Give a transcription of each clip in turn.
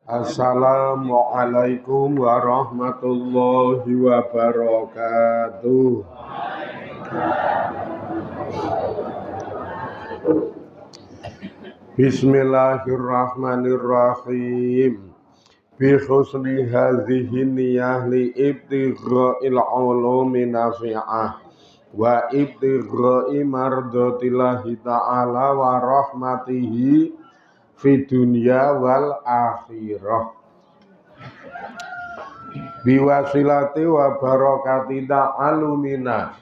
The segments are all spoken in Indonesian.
Assalamualaikum warahmatullahi wabarakatuh. Bismillahirrahmanirrahim. Bi husni hadhihi niyah li ibtigha'il ulumi nafi'ah wa ibtigha'i mardatillahi ta'ala wa rahmatihi fi dunya wal akhirah. Biwasilati wa barakati ta'alumina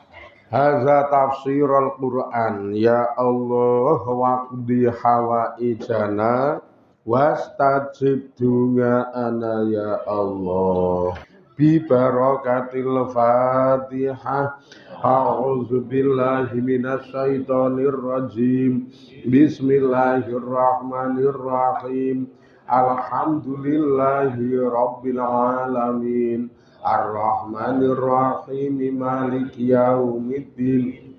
haza tafsirul Qur'an. Ya Allah waqdi hawaijana wastajib du'ana ya Allah. Bi barakatil Fatihah. A'udzu billahi minasy syaithanir rajim. Bismillahirrahmanirrahim. Alhamdulillahi rabbil alamin. Ar-Rahmanir Rahim. Maliki yaumiddin.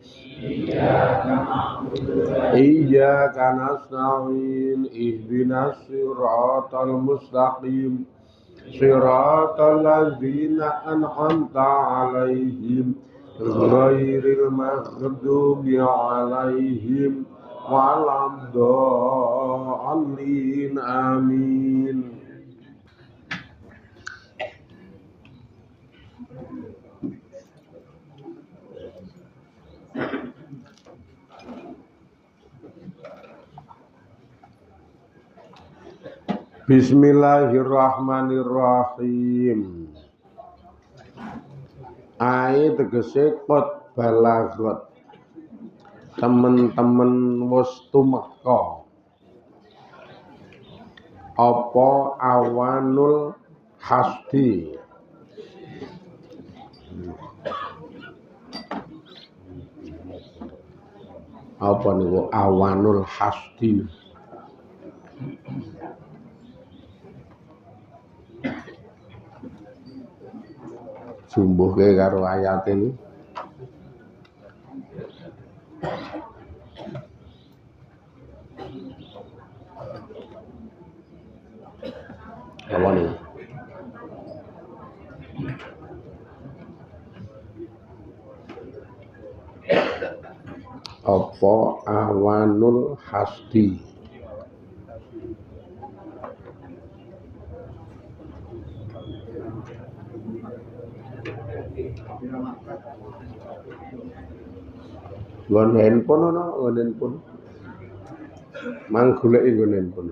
Iyyaka nasta'in. Ihdinas siratal mustaqim. Siratal ladzina an'amta 'alaihim ghairil maghdubi 'alaihim waladdallin. Amin. Bismillahirrahmanirrahim. Ayat tegese qad balagot. Temen-temen wis tumeka apa awanul hasdi. Apa niku awanul hasdi? Jumbuhke karo ayat ini. Apa nih? Apa awanul hasdi? Nggon handphone ana, nggon handphone. Mang goleki nggon handphone.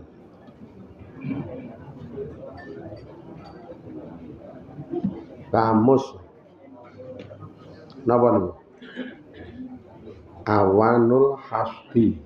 Kamus. Napa niku? Awanul hasdi.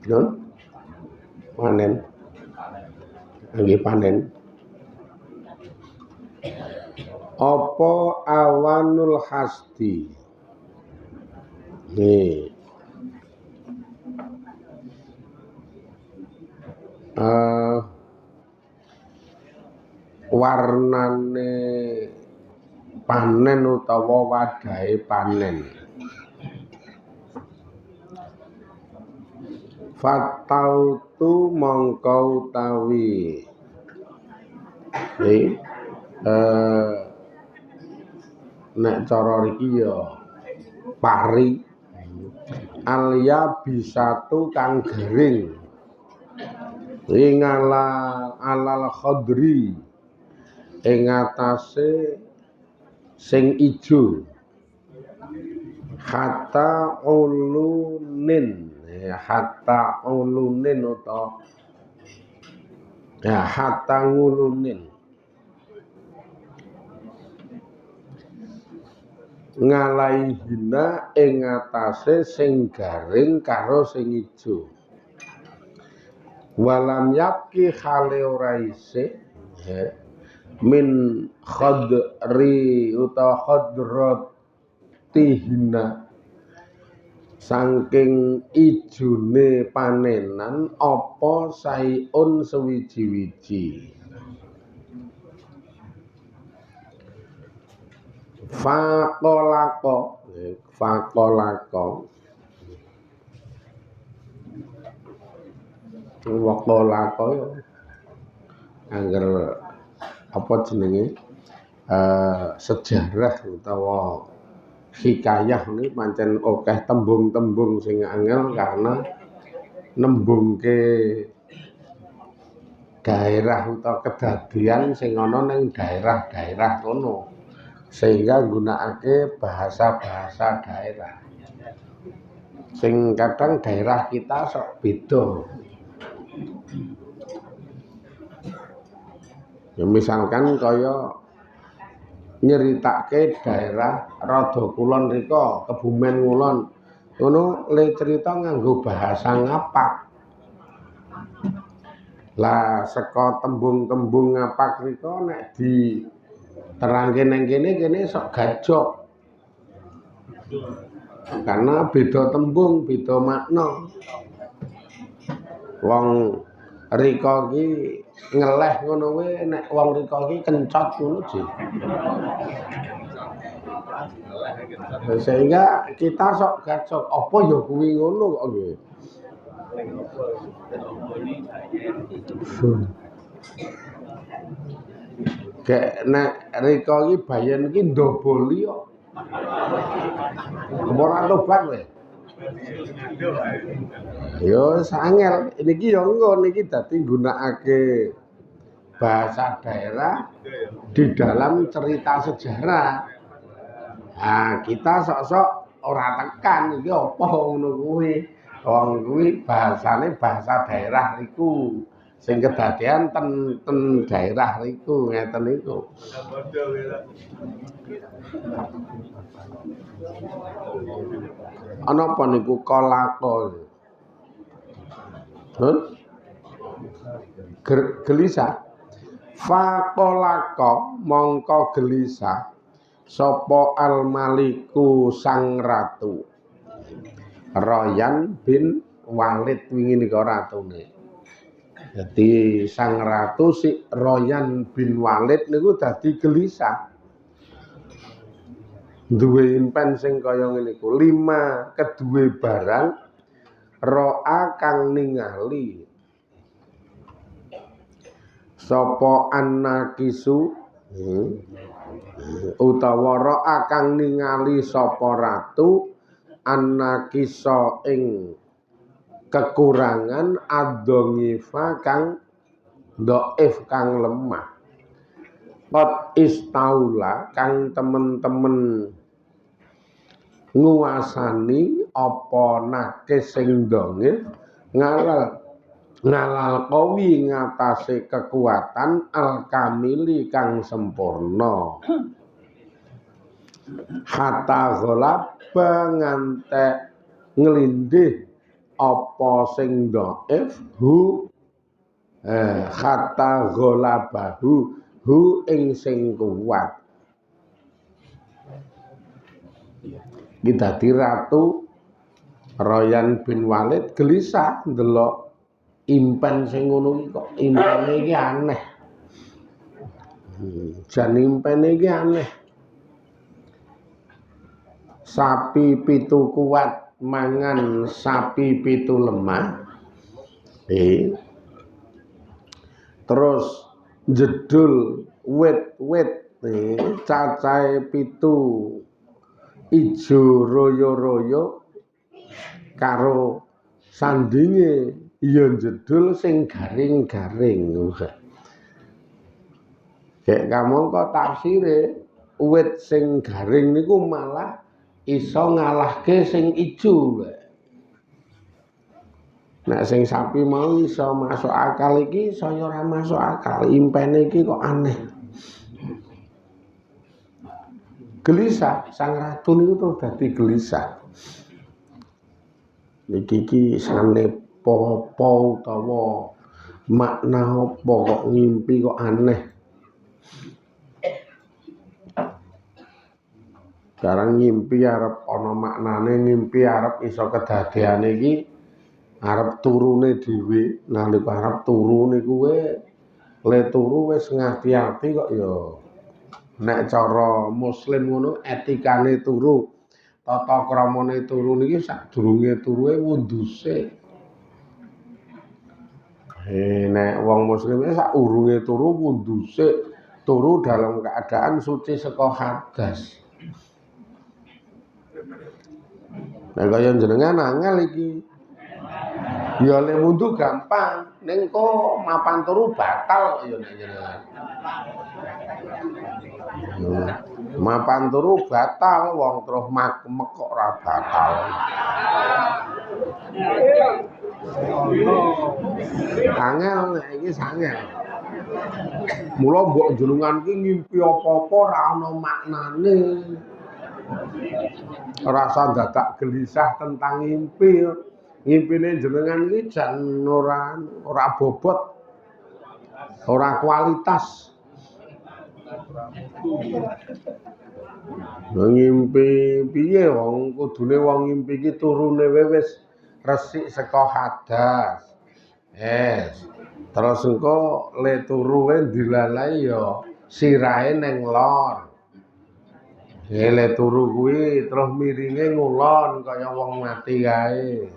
Non? Panen. Nggih panen. Apa awanul hasdi? Nih. Warnane panen utawa wadahe panen. Fatautu mongko utawi nek cara iki ya pari alya bisatu kang garing ing alal khadri ing atase sing ijo hatta ulunin utawa ya hatta ngulunin ngalaihina ing atase sing garing karo sing ijo walam yapki khale ora isih min khadri utawa khadratihina saking ijune panenan apa saiun sewiji-wiji. Fakolako wakolako yo angger apa jenenge sejarah utawa hikayah ini pancen akeh tembung-tembung sing angel karena nembungke daerah utawa kedadian sing ana ning daerah-daerah kono sehingga gunakake bahasa-bahasa daerah sing kadang daerah kita sok beda. Ya misalkan kaya nyeritake daerah rada kulon rika, Kebumen ngulon. Ngono le cerita nganggo bahasa ngapak. Lah saka tembung-tembung ngapak rika nek di terangke nang kene sok gajok. Karena beda tembung, beda makna. Wong rika iki ngeleh ngono kuwi nek wong rika iki kencot ngono ji. Sehingga kita sok gacok apa ya kuwi ngono kok nggih. Kayak nek rika iki bayen iki ndoboli kok. Ora tobat kowe. Yo sangel niki yo engko niki dadi gunakake bahasa daerah di dalam cerita sejarah. Nah, kita sok-sok ora tekan iki apa ngono kuwi. Wong kuwi bahasane bahasa daerah riku. Sing kedadean ten daerah riku ngeten niku. Ana apa niku kolako? Gelisah. Fakolako mongko gelisah sapa al-maliku sang ratu. Royan bin Walid wingi nika ratune. Jadi sang ratu si Royan bin Walid niku dadi gelisah. Duwe impen sing kaya ngene iku 5 keduwe barang ro'a kang ningali sapa annakisu utawa ro'a kang ningali sapa ratu annakisa ing kekurangan adongifa kang dhaif kang lemah. Qad istaula kang temen-temen nguasani apa nakis sing donge ngalal kawi ngatasé kekuatan al-kamili kang sempurna. Hatta ghalaba ngantek nglindih apa sing dhaif hatta ghalabahu ing sing kuat. Kita di ratu Royan bin Walid gelisah ndelok impen sing ngono iki kok impene iki aneh. Jan impene iki aneh. Sapi 7 kuat mangan sapi 7 lemah. Terus jedul wit-wit cacahe 7 ijo royo-royo karo sandinge ya jedul sing garing-garing. Kayak kamu kok tafsire wit sing garing niku malah iso ngalahke sing ijo. Nek sing sapi mau iso masuk akal iki saya ora masuk akal. Impene iki kok aneh. Gelisah sang ratu niku terus dadi gelisah. Iki sane apa utawa makna apa kok ngimpi kok aneh. Sekarang ngimpi arep ana maknane, ngimpi arep iso kedadeane iki arep turune dhewe. Nalika arep turu niku le turu wis ngati-ati kok ya. Nek cara muslim ngono etikane turu, tata kramane turu niki sadurunge turuwe wudu sik. Nek wong muslim saurunge turu wudu sik, turu dalam keadaan suci saka hadas. Nah kaya jenengan angel iki. Ya le wudu gampang, ning kok mapan turu batal kok ya nek jenengan. Mapan turu batal wong terus mek kok ora batal. Angel nek iki sangel. Mula mbok jenengan ki ngimpi apa-apa ora ana maknane. Rasa dadak gelisah tentang ngimpi. Ngimpine jenengan iki jan ora bobot. Ora kualitas. Ngimpi piye wong kudune wong ngimpi iki turune wis resik saka hadas. Terus engko le turuwe dilalai ya sirahe ning lor. Le turu kuwi terus miringe ngulon kaya wong mati kae.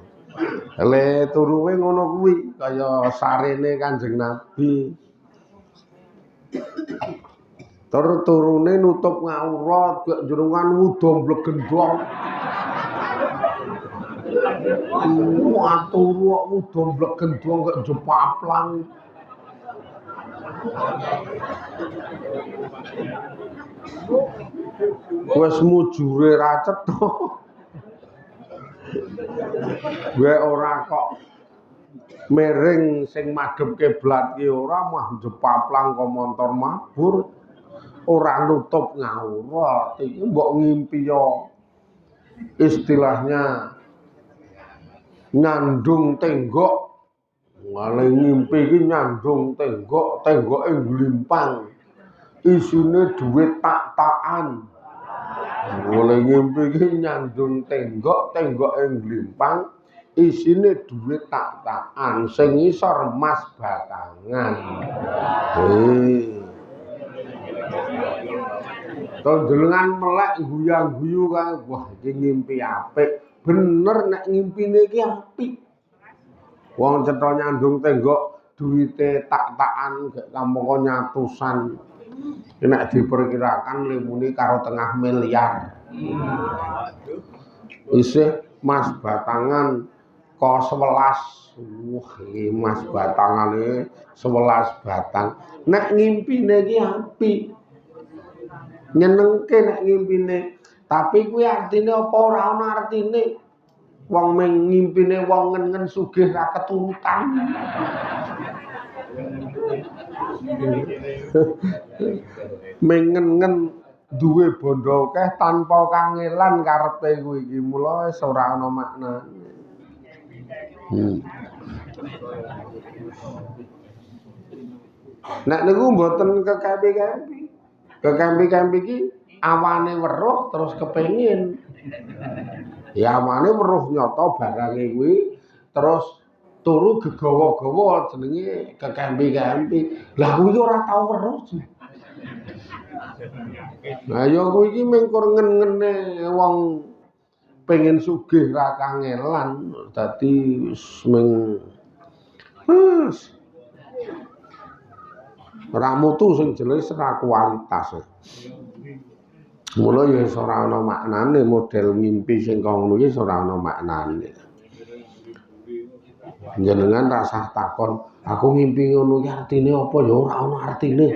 Le turuwe ngono kuwi kaya sarene Kanjeng Nabi. Turune nutup ngaurat, gek jenengan wudo mblegendong. Turu kok wudo mblegendong gek jepaplang. Wes mujure ra cetha. Gue ora kok miring sing madhep kiblat ki ora mah jepaplang kok montor mabur. Ora nutup ngaurat iki mbok ngimpi yo istilahnya nyandung tenggok. Ngale ngimpi iki nyandung tenggok, tenggoke glimpang. Isine duit tak-takan. Ngale ngimpi iki nyandung tenggok, tenggoke glimpang. Isine duit tak-takan sing isor emas batangan. Jenengan melek guyang-guyu kae, wah iki ngimpi apik. Bener nek ngimpine iki apik. Wong cetha nyandung tenggok duwite tak-takan gek kamangka nyatusan. Nek diperkirakan limune karo tengah miliar. Isih mas batangan ko 11. Wah iki mas batangane 11 batang. Nek ngimpine iki apik. Nyenengke nek ngimpine, tapi kuwi artine apa ora ana artine. Wong ming ngimpine wong ngen-ngen sugih ra keturutan. Mengen-ngen duwe bondo akeh tanpa kangelan karepe kuwi iki mula wis ora ana maknane. Nek niku mboten kekempi-kempi. Kekempi-kempi iki awane weruh terus kepengin. Ya awane weruh nyata barange kuwi terus turu gegawa-gawa jenenge kekempi-kempi. Lah kuwi ora tau weruh. Lah ya kuwi iki mengkur ngen-ngene wong pengen sugih ra kangelan dadi ming ora mutu sing jelas ora kualitas. Mula ya ora ana maknane model ngimpi sing kaya ngono iki ora ana maknane. Jenengan rasah takon, aku ngimpi ngono iki artine apa ya ora ana artine.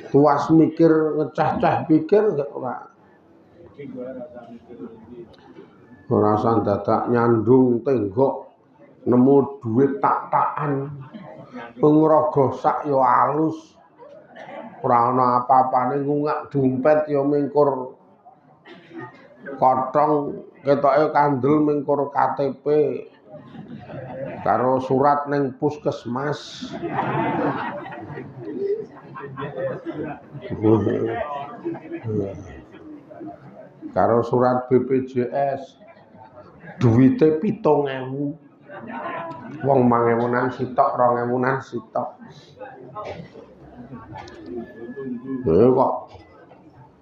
Puas mikir ngecah-cah pikir ora. Ora usah dadak nyandung tenggok nemu duit tak-takan. Pengrogo sak ya alus. Ora ana apa-apane ngungak dompet ya mingkur kotong ketoke kandel mingkur KTP karo surat ning puskesmas. Karo surat BPJS duwite 7.000. Wong 5.000-an sitok, 2.000-an sitok. Kok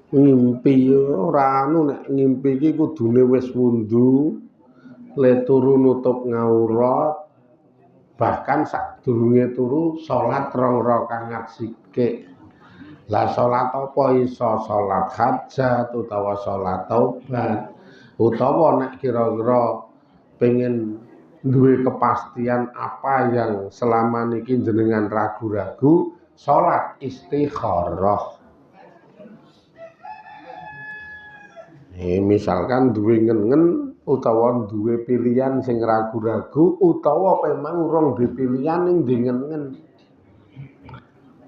ngimpi ora anu nek ngimpi iki kudune wis wundu, le turu nutup ngaurat, bahkan sadurunge turu salat 2 rakaat sithik. Lah salat apa iso salat hajat utawa salat taubat utawa nek kira-kira pengen duwe kepastian apa yang selama niki jenengan ragu-ragu, salat istikharah. Misalkan duwe ngen-ngen utawa duwe pilihan sing ragu-ragu utawa memang urung dipilihan ning ngen-ngen.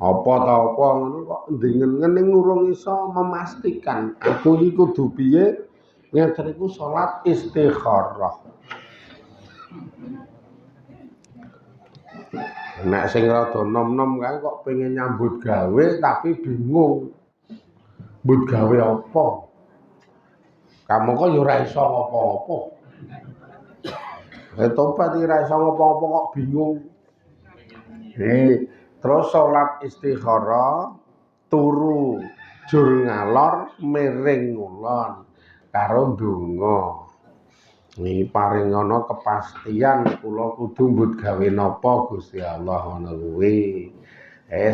Apa ta apa ngono kok ndengen ning urung iso memastikan aku iki kudu piye, ngeten iku salat istikharah. Nek sing rada nom-nom kae kok pengen nyambut gawe tapi bingung. Mbut gawe apa? Kamu kok ya ora iso apa-apa. Tobat ora iso apa-apa kok bingung. Terus salat istikharah turu jur ngalor miring ngulon karo ndonga. Niki paringana kepastian kula kudu mbut gawe napa Gusti Allah ngono kuwi.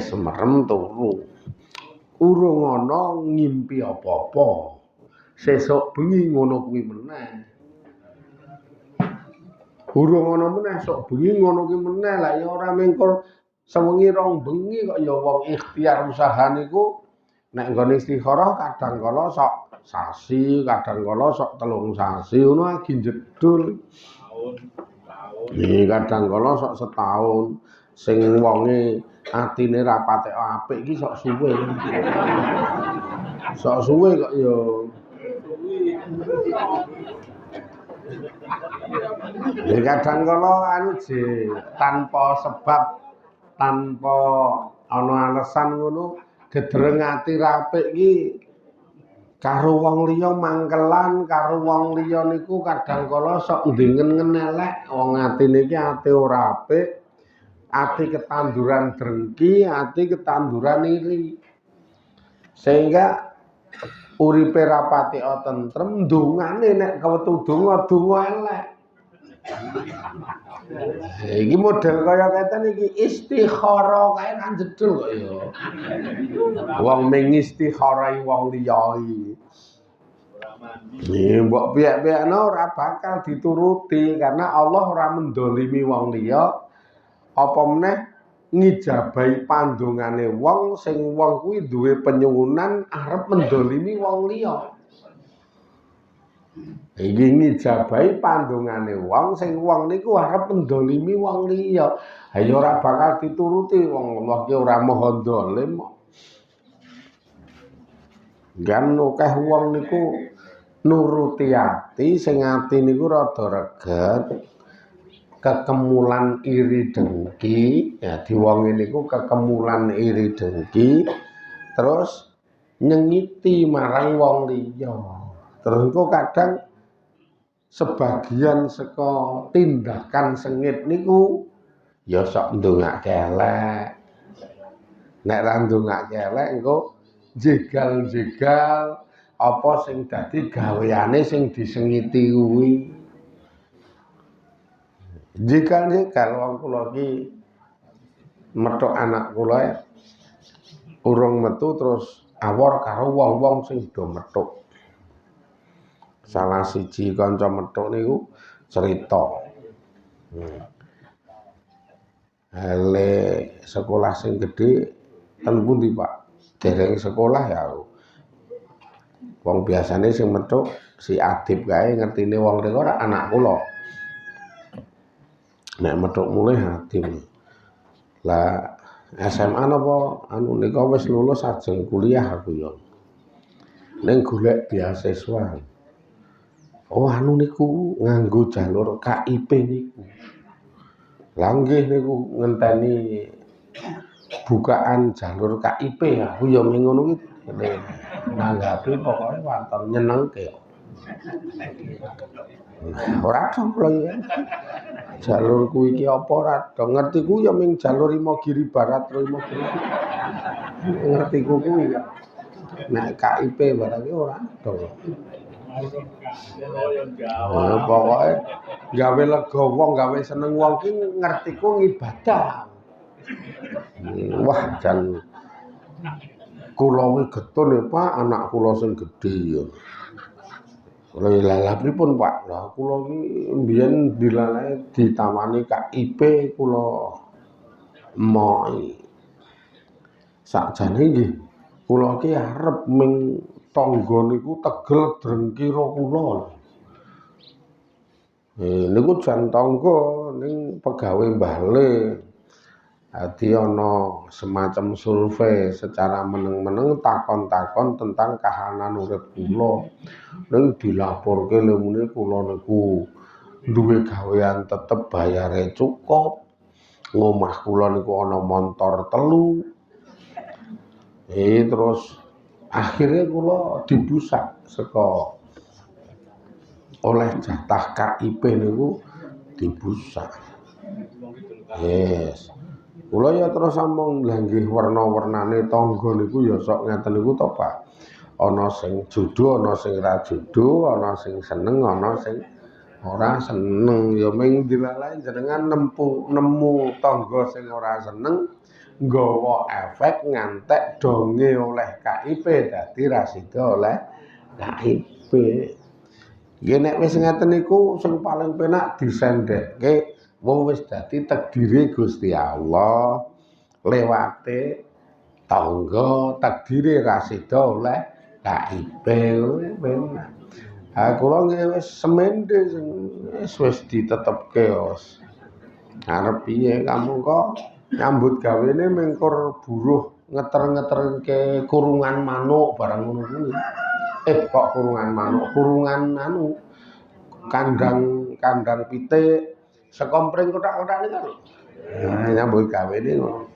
Semerem turu. Urung ana ngimpi apa-apa. Sesuk bengi ngono kuwi meneh. Urung ana meneh sok bengi ngono kuwi meneh lah ya ora mengko sewengi rong bengi kok ya wong ikhtiar usaha niku nek nggone istikharah kadang kala sok sasi, kadang kala sok 3 sasi ngono lagi jedul. Kadang kala sok setahun sing wonge atine ra patek apik iki sok suwe. Sok suwe kok ya kadang kala anu tanpa sebab tanpa ana alasan ngono gedreng ati rapik iki karo wong liya mangkelan karo wong liya niku kadang kala sok ndengen elek wong atine iki ati ora apik ati ketanduran drengki ati ketanduran iri sehingga uripe rapati tentrem ndongane nek kewetu donga elek. Iki model kaya keten iki istikharah kae kan jedul kok ya. Wong ming istikharahi wong liya iki. Mbok piyek-piyekno ora bakal dituruti karena Allah ora mendolimi wong liya apa meneh ngijabahi pandongane wong sing wong kuwi duwe penyuwunan arep mendolimi wong liya. Iki ngijabahi pandongane wong sing wong niku arep mendolimi wong liya. Ha ya ora bakal dituruti wong Allah ki ora maha dolim. Gan akeh wong niku nuruti ati sing ati niku rada reget. Kekemulan iri dengki, ya di wong niku kekemulan iri dengki terus nyengiti marang wong liya. Terus kok kadang sebagian saka tindakan sengit niku ya sok ndongake elek. Nek ra ndongake elek engko jegal-jegal apa sing dadi gaweane sing disengiti kuwi. Jegal-jegal wong kula iki metuk anak kula urung metu terus awor karo wong-wong sing do metuk. Salah siji kanca metuk niku cerita. Hele sekolah sing gedhe ten pundi, Pak? Dereng sekolah ya. Wong biasane sing metuk si Adib kae ngertine wong rek ora anak kula. Nek metuk mulih Adib. Lah SMA napa anu nika wis lulus ajeng kuliah aku ya. Ning golek beasiswa. Oh anu niku nganggo jalur KIP niku. Lah nggih niku ngenteni bukaan jalur KIP aku ya ming ngono kuwi nanggapi pokoke wonten nyenengke. Ora kula ya. Jalur kuwi iki apa ora do ngerti ku ya ming jalur Imogiri Barat Imogiri. Ngerti ku kuwi. Nek KIP barang iki ora do. Pokoke gawe lega wong, gawe seneng wong ki ngerti ku ngibadah. Wah jan kula kuwi getun ya Pak, anak kula sing gedhe ya. Lah pripun Pak? Lah kula iki mbiyen dilalae ditamani KIP kula moi. Sakjane nggih kula iki arep ming tangga niku tegel drengkira kula. Niku jan tangga ning pegawe bale. Dadi ana semacam survei secara meneng-meneng takon-takon tentang kahanan urip kula. Ning dilaporke lemune kula niku duwe gawean tetep bayare cukup. Ngomah kula niku ana montor 3. Terus akhirnya kula dibusak saka oleh jatah KIP niku dibusak. Yes. Kula ya terus sambung langgih warna-warnane tangga niku ya sok ngeten niku to Pak. Ana sing jodoh, ana sing ra jodoh, ana sing seneng, ana sing ora seneng. Ya ming dilalae jenengan nemu tangga sing ora seneng nggawa efek ngantek donge oleh KIP dadi ra sida oleh KIP. Nggih nek wis ngeten niku sing paling penak disendekke wis dadi takdire Gusti Allah lewate tangga takdire ra sida oleh KIP penak. Kula nggih wis semende sing wis ditetepke wis. Arep piye kamu kok nyambut gawene mengkur buruh ngeter-ngeterke kurungan manuk barang ngono kuwi. Kok kurungan manuk, kurungan kandang pitik sekompring kotak-kotak niku lho. Nyambut gawene ngono.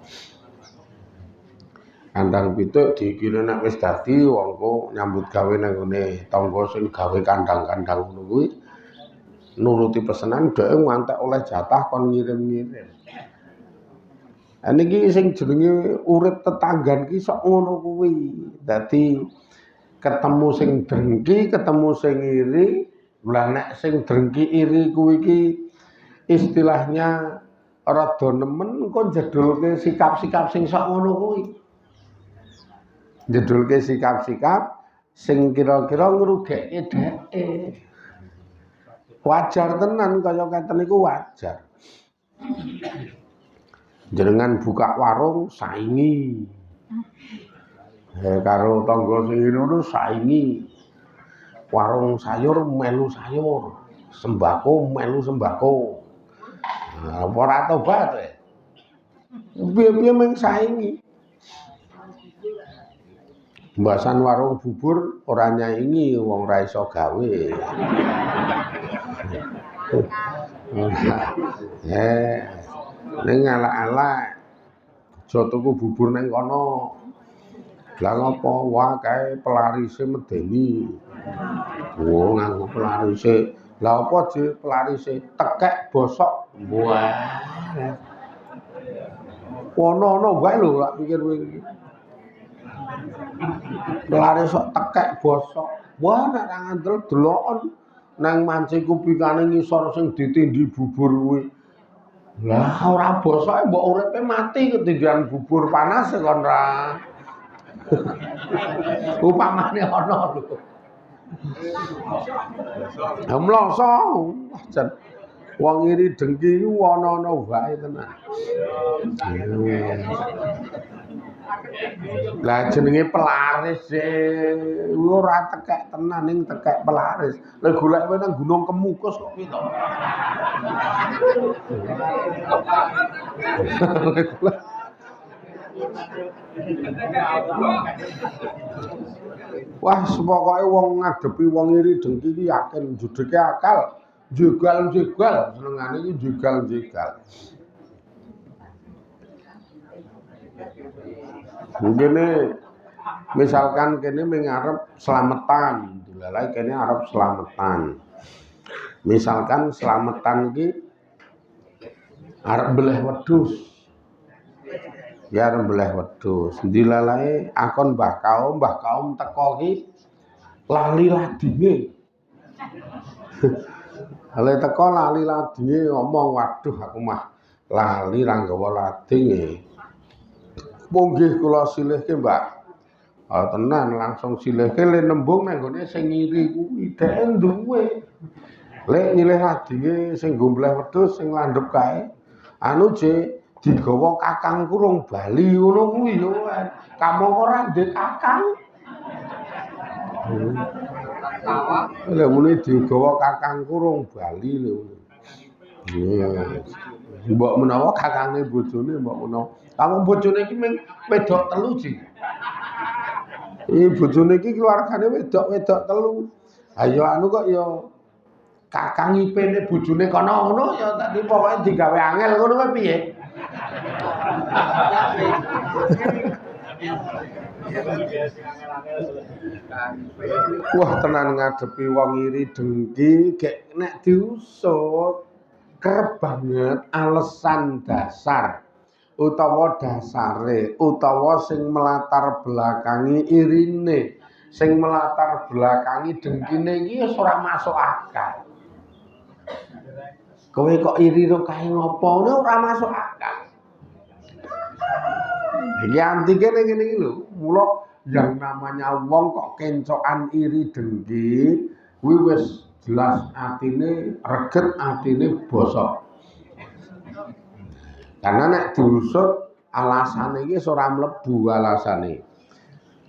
Kandang pitik dikira nek wis dadi wong kok nyambut gawe nang ngene tangga sing gawe kandang-kandang ngono kuwi nuruti pesenan dhek ngantek oleh jatah kon ngirim-ngirim. Niki sing jenenge urip tetanggan ki sok ngono kuwi. Dadi ketemu sing drengki, ketemu sing iri. Lah nek sing drengki iri kuwi iki istilahnya rada nemen engko jedulke sikap-sikap sing sok ngono kuwi. Jedulke sikap-sikap sing kira-kira ngrugekke dheke. Wajar tenan kaya keten niku wajar. Jenengan buka warung saingi. Karo tangga sing ngono saingi. Warung sayur melu sayur, sembako melu sembako. Ora tobat kowe. Piye-piye mung saingi. Mbasan warung bubur ora nyaingi wong ra iso gawe. Ning ala-ala aja tuku bubur nang kono. Lah ngopo wae kae pelarise medeni. Oh nganggo pelarise. Lah apa je pelarise tekek bosok. Wah. Ono wae lho tak pikir kowe iki. Pelaris sok tekek bosok. Wah nek ra ngandel delokon nang manci kupingane ngisor sing ditindhi bubur kuwi. Lah ora bosoke mbok uripe mati ketindihan bubur panas kon ra. Upamane ana lho. Lah mloso jan wong iri dengki ku ana-ana wae tenan. Lah jenenge pelaris ora tekek tenan ning tekek pelaris. Lah golek kowe nang Gunung Kemukus kok piye to? Wah, pokoke wong ngadepi wong iri dengki iki yakin judheke akal, jegal-jegal, senengane iki jegal-jegal. Mungkin misalkan kene mengarep selamatan, dilalai kene arep selamatan. Misalkan selamatan ki arep beleh wedhus. Ya arep beleh wedhus. Dilalai akon Mbah Kaum teko ki lali ladine. Lali teko lali ladine ngomong, waduh aku mah lali ra nggawa lading. Munggih kula silihke, Mbak. Tenan langsung silihke le nembung nang gone sing ngiri kuwi dhek duwe. Lek nyilih ladinge sing gombleh wedhus sing landhep kae. Anu je digawa kakang kurung Bali ngono kuwi yo. Kamangka ora ndek kakang. Lha muni digawa kakang kurung Bali lho. Mbok menawa kakange bojone mbok menawa. Kalau bojone iki wedok telu ji. Bojone iki keluargane wedok-wedok telu. Ayo anu kok ya kakang ipene bojone kono ngono ya tadi pokoke digawe angel ngono kuwi piye? Wah tenan ngadepi wong iri dengki gek nek diusut kerep banget alasan dasar utawa dasare utawa sing melatar belakangi irine sing melatar belakangi dengkine iki wis ora masuk akal. Kowe kok iri ro kae ngopo ora masuk akal. Iki antike ning ngene iki lho, mula yang namanya wong kok kencokan iri dengki kuwi wis jelas atine reget atine bosok. Karena nek diusut alasane iki ora mlebu alasane.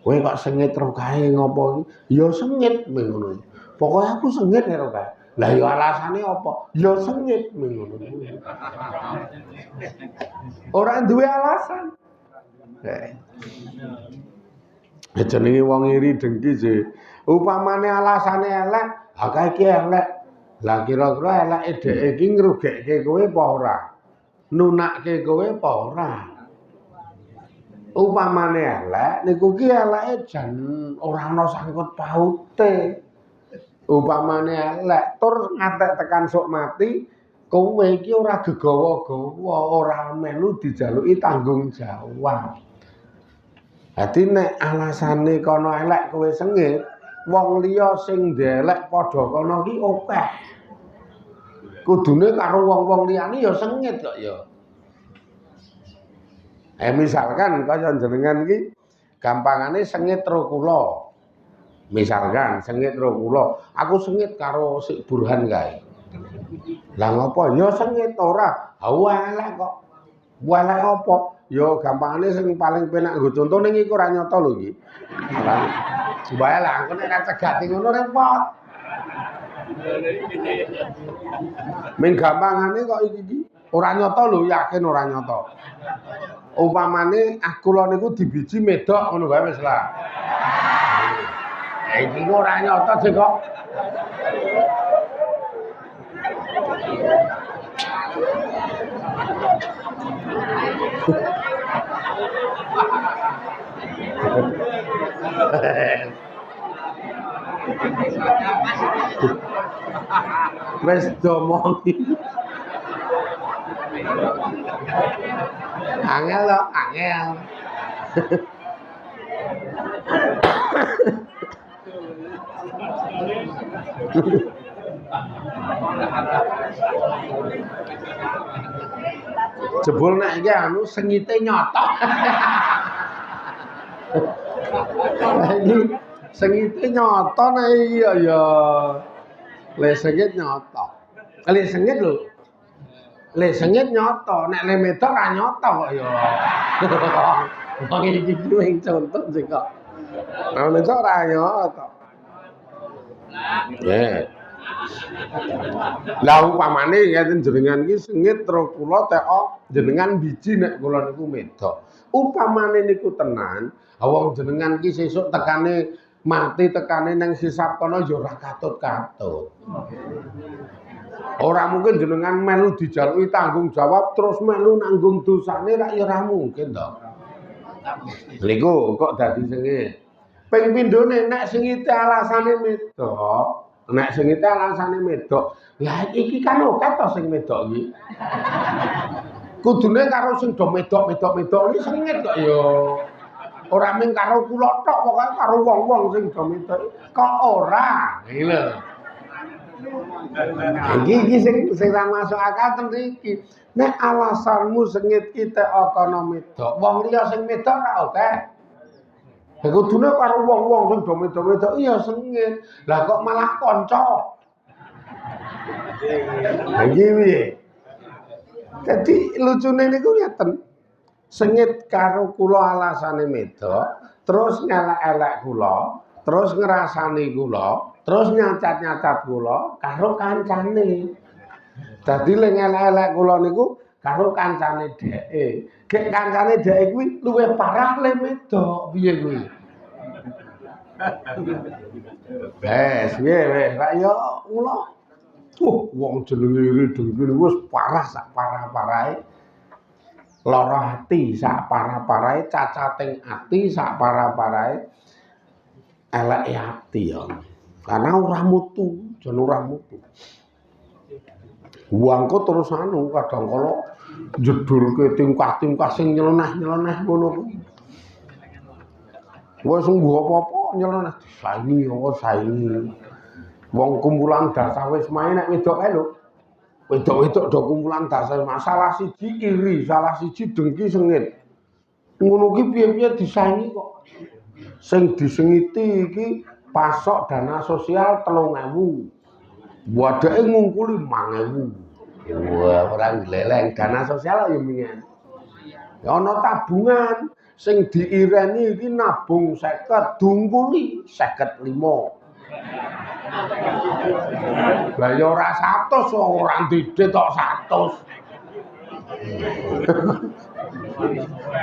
Kowe kok sengit ro kae ngopo iki? Ya sengit ngono. Pokoke aku sengit ro kae. Lah ya alasane apa? Ya sengit ngono. Ora duwe alasan. Jenenge wong iri dengki sih. Upamane alasane elek, akeh iki elek. Lah kira-kira eleke dhek iki ngrugekke kowe apa ora? Nunakke kowe apa ora? Upamane elek niku ki eleke jan ora ana sangkut paute. Upamane elek tur ngantek tekan sok mati, kowe iki ora gegawa-gawa, ora melu dijaluki tanggung jawab. Dadi nek alasane kono elek kowe sengit, wong liya sing ndelek padha kono ki akeh. Kudune karo wong-wong liyane ya sengit kok ya. Misalkan kaya jenengan iki gampangane sengit ro kula. Misalkan sengit ro kula, aku sengit karo Sik Burhan kae. Lah ngopo? Ya sengit ora. Elek kok. Elek apa? Ya gampangane sing paling penak nggo conto ning iku ora nyata lho iki. Bae lah engko nek ora cegati ngono repot. Ming gampangane kok iki ora nyata lho, yakin ora nyata. Upamane kula niku dibiji medok ngono bae wis lah. Iki ora nyata sih kok. Wes domongi. Angel lo, angel. Jebul nek iki anu sengite nyoto. Iki sengite nyoto nek iki ya. Le sengit nyoto. Le sengit lho. Le sengit nyoto, nek le medok ra nyoto kok ya. Wong iki kuwi contoh sih kok. Nek medok ra nyoto. Ya. Lah upamane ngeten jenengan iki sengit ro kula teko jenengan biji nek kula niku medok. Upamane niku tenan, wong jenengan iki sesuk tekane mati tekane nang hisab kono ya ora katut-katut. Ora mungkin jenengan melu dijaluki tanggung jawab terus melu nanggung dosane ra ya ora mungkin to. Niku kok dadi sengit. Ping pindhone nek sengite alasane medok, nek sengite alasane medok, lah iki kan oke to sing medok iki. Kudune karo sing do medok-medok iki sengit kok ya. Ora mung karo kula tok, pokoke karo wong-wong sing do medok kok ora. Iki lho. Iki sing ra masuk akal ten iki. Nek alasanmu sengit kita kono medok, wong liya sing medok ora oke. Ya kudune karo wong-wong sing do medok-medok iya sengit. Lah kok malah kanca. Iki piye? Dadi lucune niku ngeten. Sengit karo kula alasane medok, terus ngelek-elek kula, terus ngrasani kula, terus nyacat-nyacat kula karo kancane. Dadi le ngelek-elek kula niku karo kancane dheke. Gek kancane dheke kuwi luwih parah le medok. Piye kuwi? Wes, piye ra ya kula. Wong jenenge iri dengki wis parah sak parah-parahe. Lara ati sak parah-parahe, cacating ati sak parah-parahe. Eleke ati ya. Karena ora mutu, jan ora mutu. Wangko terus kadang kala jedulke tingkah-tingkah sing nyeleneh-nyeleneh ngono kuwi. Wis nggo apa-apa nyeleneh saini apa saini. Wong kumpulan dasar wis main nek wedok kae lho. Wedok-wedok do kumpulan dasar masalah siji iri, salah siji dengki sengit. Ngono ki piye-piye disaingi kok. Sing disengiti iki pasok dana sosial 3.000. Wadake ngungkuli 5.000. Wah, ora gleleng dana sosial ya mingen. Ya ana tabungan sing diireni iki nabung 50, dungkuli 55. Lah ya ora 100 ora ndidit tok 100.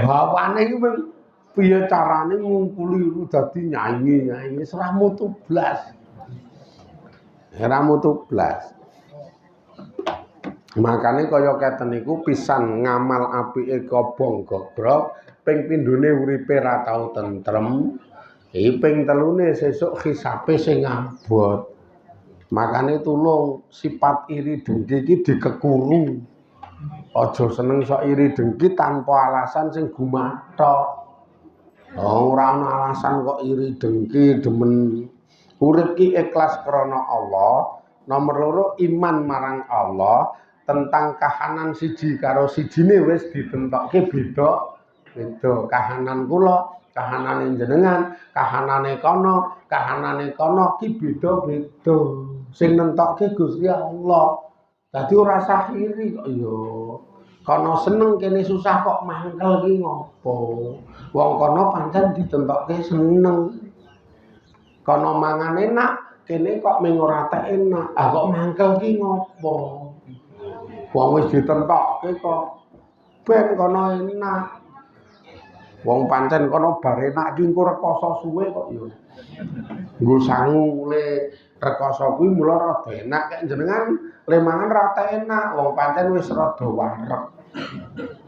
Bawane iki piye carane ngungkuli dadi nyanyi-nyanyi ora mutu blas. Ora mutu blas. Makane kaya keten niku pisan ngamal apike kobong gogrok, ping pindhone uripe ra tau tentrem. Ping telune sesuk hisape sing abot. Makane tulung sifat iri dengki iki dikekuru. Aja seneng sok iri dengki tanpa alasan sing gumathok. Ora ana alasan kok iri dengki demen. Urip ki ikhlas krana Allah. Nomor 2 iman marang Allah. Tentang kahanan siji karo sijine wis ditentokke beda. Beda kahanan kula, kahanane jenengan, kahanane kono ki beda-beda. Sing nentokke Gusti Allah. Dadi ora sah iri kok ya. Kono seneng kene susah kok mangkel ki ngopo? Wong kono pancen ditentokke seneng. Kono mangan enak, kene kok mung ora tak enak. Ah kok mangkel ki ngopo? Wong wis ditentokke kok ben kono enak. Wong pancen kono bar enak ki engko rekoso suwe kok ya. Nggo sangu le rekoso kuwi mula rada enak kek jenengan le mangan rada enak. Wong pancen wis rada wareg.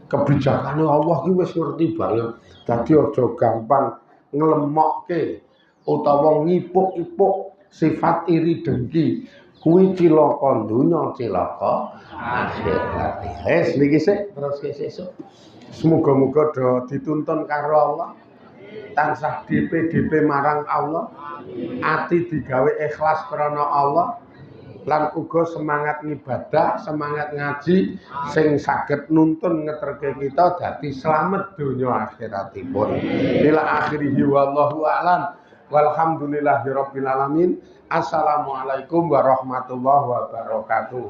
Kebijakane Allah ki wis ngerti banget. Dadi aja gampang nglemokke utawa ngipuk-ipuk sifat iri dengki. Kuwi cilaka donya, cilaka akhirat. Wis niki sik terus sesuk. Semoga-moga do dituntun karo Allah. Tansah DP marang Allah. Ati digawe ikhlas krana Allah. Lan uga semangat ngibadah, semangat ngaji sing saged nuntun ngeterke kita dadi slamet donya akhiratipun. Ila akhirih wallahu a'lam. Walhamdulillahirabbil alamin. Assalamualaikum warahmatullahi wabarakatuh.